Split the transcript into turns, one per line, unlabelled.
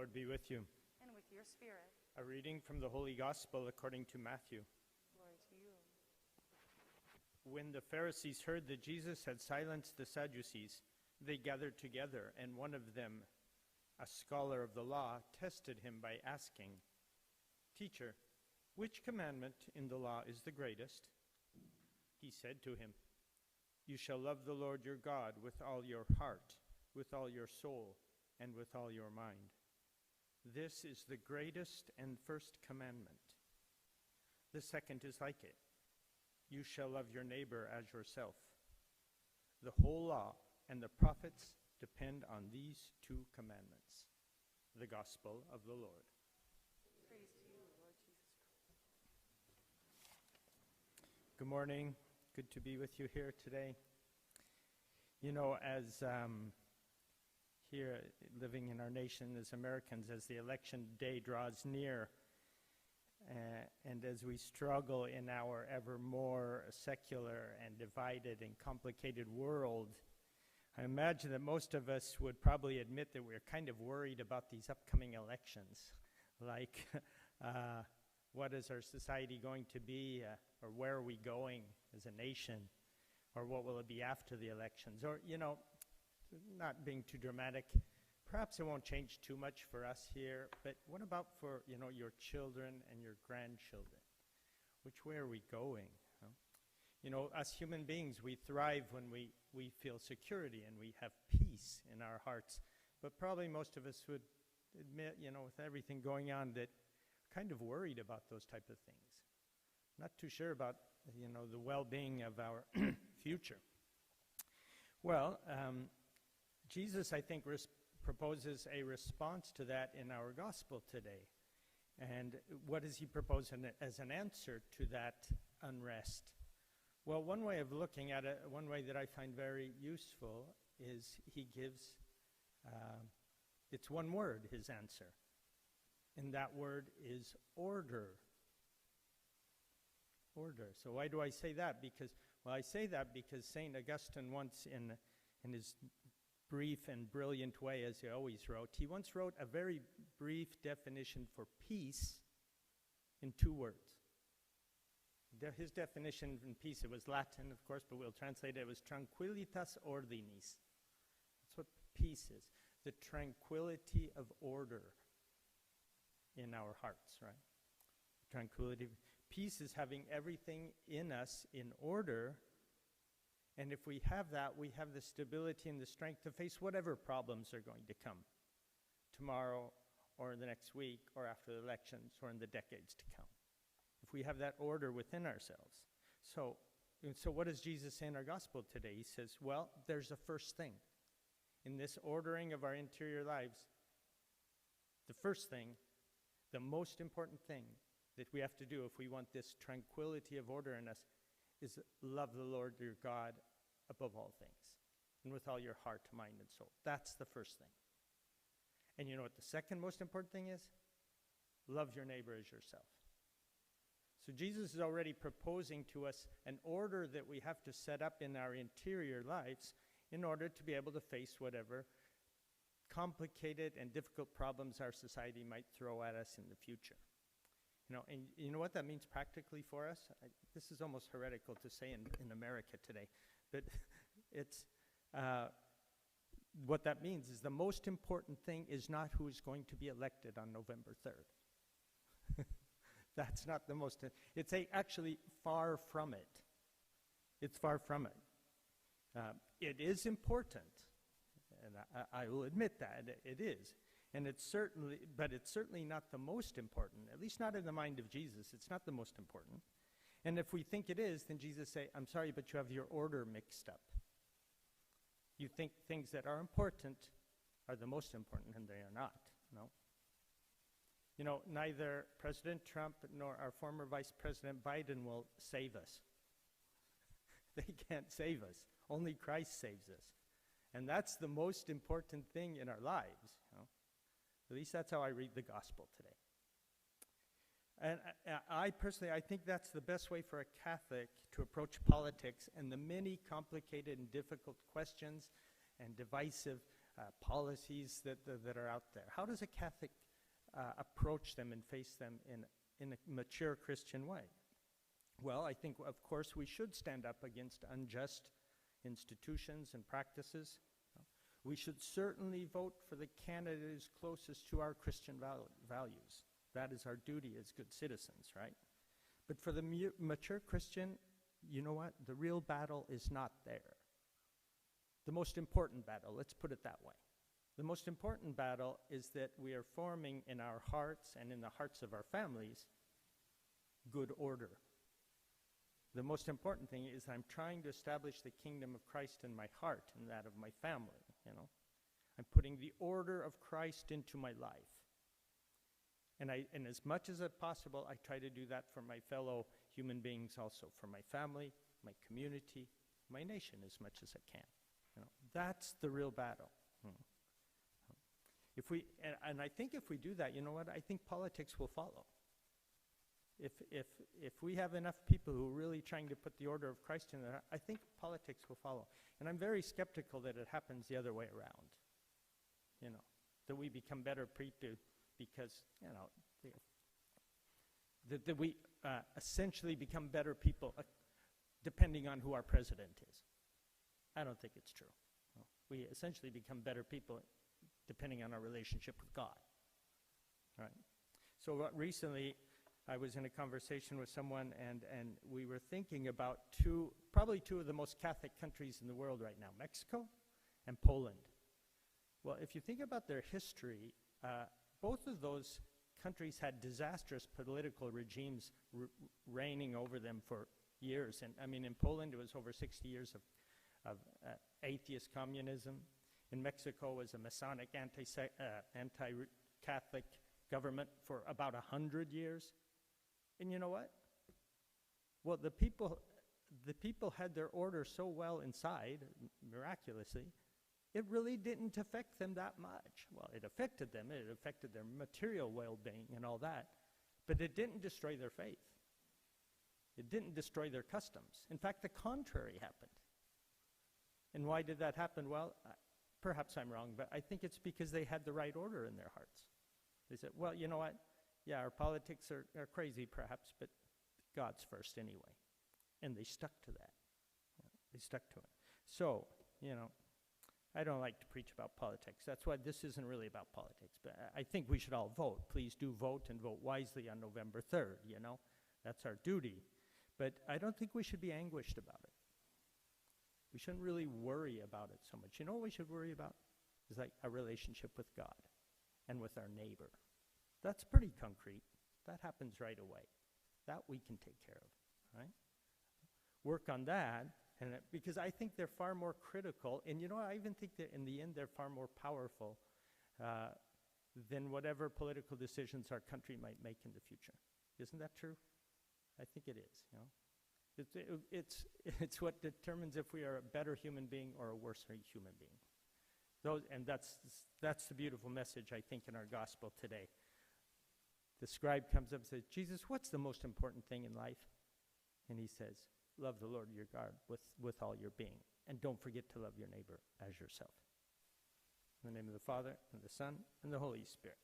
Lord be with you.
And with your spirit.
A reading from the Holy Gospel according to Matthew.
Glory to you.
When the Pharisees heard that Jesus had silenced the Sadducees, they gathered together, and one of them, a scholar of the law, tested him by asking, "Teacher, which commandment in the law is the greatest?" He said to him, "You shall love the Lord your God with all your heart, with all your soul, and with all your mind. This is the greatest and first commandment. The second is like it. You shall love your neighbor as yourself. The whole law and the prophets depend on these two commandments." The Gospel of the Lord.
Praise to you, Lord Jesus Christ.
Good morning. Good to be with you here today. You know, as here living in our nation as Americans, as the election day draws near, and as we struggle in our ever more secular and divided and complicated world, I imagine that most of us would probably admit that we're kind of worried about these upcoming elections. Like, what is our society going to be, or where are we going as a nation, or what will it be after the elections? Or, you know, not being too dramatic, perhaps it won't change too much for us here, but what about for, you know, your children and your grandchildren? Which way are we going? Huh? You know, us human beings, we thrive when we feel security and we have peace in our hearts. But probably most of us would admit, you know, with everything going on, that we're kind of worried about those type of things. Not too sure about, you know, the well-being of our future. Well, Jesus, I think, proposes a response to that in our gospel today. And what does he propose as an answer to that unrest? Well, one way of looking at it, one way that I find very useful, is he gives, it's one word, his answer. And that word is order. Order. So why do I say that? I say that because St. Augustine once, in his brief and brilliant way, as he always wrote, he once wrote a very brief definition for peace in 2 words. His definition in peace, it was Latin, of course, but we'll translate it. It was tranquillitas ordinis. That's what peace is, the tranquility of order in our hearts, right? Tranquility. Peace is having everything in us in order. And if we have that, we have the stability and the strength to face whatever problems are going to come tomorrow or in the next week or after the elections or in the decades to come. If we have that order within ourselves. So what does Jesus say in our gospel today? He says, well, there's a first thing. In this ordering of our interior lives, the first thing, the most important thing that we have to do if we want this tranquility of order in us is love the Lord your God above all things and with all your heart, mind, and soul. That's the first thing. And you know what the second most important thing is? Love your neighbor as yourself. So Jesus is already proposing to us an order that we have to set up in our interior lives in order to be able to face whatever complicated and difficult problems our society might throw at us in the future. You know, and you know what that means practically for us? This is almost heretical to say in America today, but it's what that means is the most important thing is not who is going to be elected on November 3rd. That's not the most, it's actually far from it. It's far from it. It is important, and I will admit that it is. And it's certainly not the most important, at least not in the mind of Jesus. It's not the most important. And if we think it is, then Jesus say, I'm sorry, but you have your order mixed up. You think things that are important are the most important, and they are not. No. You know, neither President Trump nor our former Vice President Biden will save us. They can't save us. Only Christ saves us. And that's the most important thing in our lives. You know? At least that's how I read the gospel today. And I personally, I think that's the best way for a Catholic to approach politics and the many complicated and difficult questions and divisive policies that are out there? How does a Catholic approach them and face them in a mature Christian way? Well, I think, of course, we should stand up against unjust institutions and practices. We should certainly vote for the candidates closest to our Christian values. That is our duty as good citizens, right? But for the mature Christian, you know what? The real battle is not there. The most important battle, let's put it that way. The most important battle is that we are forming in our hearts and in the hearts of our families good order. The most important thing is I'm trying to establish the kingdom of Christ in my heart and that of my family, you know. I'm putting the order of Christ into my life. And as much as possible, I try to do that for my fellow human beings also, for my family, my community, my nation as much as I can. You know, that's the real battle. If we, and I think if we do that, you know what? I think politics will follow. If we have enough people who are really trying to put the order of Christ in there, I think politics will follow. And I'm very skeptical that it happens the other way around. You know, that we become better people because, you know, that we essentially become better people depending on who our president is. I don't think it's true. No. We essentially become better people depending on our relationship with God. Right? So recently, I was in a conversation with someone, and we were thinking about probably two of the most Catholic countries in the world right now, Mexico and Poland. Well, if you think about their history, both of those countries had disastrous political regimes reigning over them for years. And I mean, in Poland, it was over 60 years of atheist communism. In Mexico, it was a Masonic anti-Catholic government for about 100 years. And you know what? Well, the people had their order so well inside, miraculously, it really didn't affect them that much. Well, it affected them. It affected their material well-being and all that. But it didn't destroy their faith. It didn't destroy their customs. In fact, the contrary happened. And why did that happen? Well, perhaps I'm wrong, but I think it's because they had the right order in their hearts. They said, well, you know what? Yeah, our politics are crazy perhaps, but God's first anyway. And they stuck to that. They stuck to it. So, you know, I don't like to preach about politics. That's why this isn't really about politics. But I think we should all vote. Please do vote and vote wisely on November 3rd, you know. That's our duty. But I don't think we should be anguished about it. We shouldn't really worry about it so much. You know what we should worry about? Is like a relationship with God and with our neighbor. That's pretty concrete. That happens right away. That we can take care of, right? Work on that, and because I think they're far more critical, and you know, I even think that in the end they're far more powerful than whatever political decisions our country might make in the future. Isn't that true? I think it is, you know. It's what determines if we are a better human being or a worse human being. And that's the beautiful message, I think, in our gospel today. The scribe comes up and says, Jesus, what's the most important thing in life? And he says, love the Lord your God with all your being. And don't forget to love your neighbor as yourself. In the name of the Father, and the Son, and the Holy Spirit.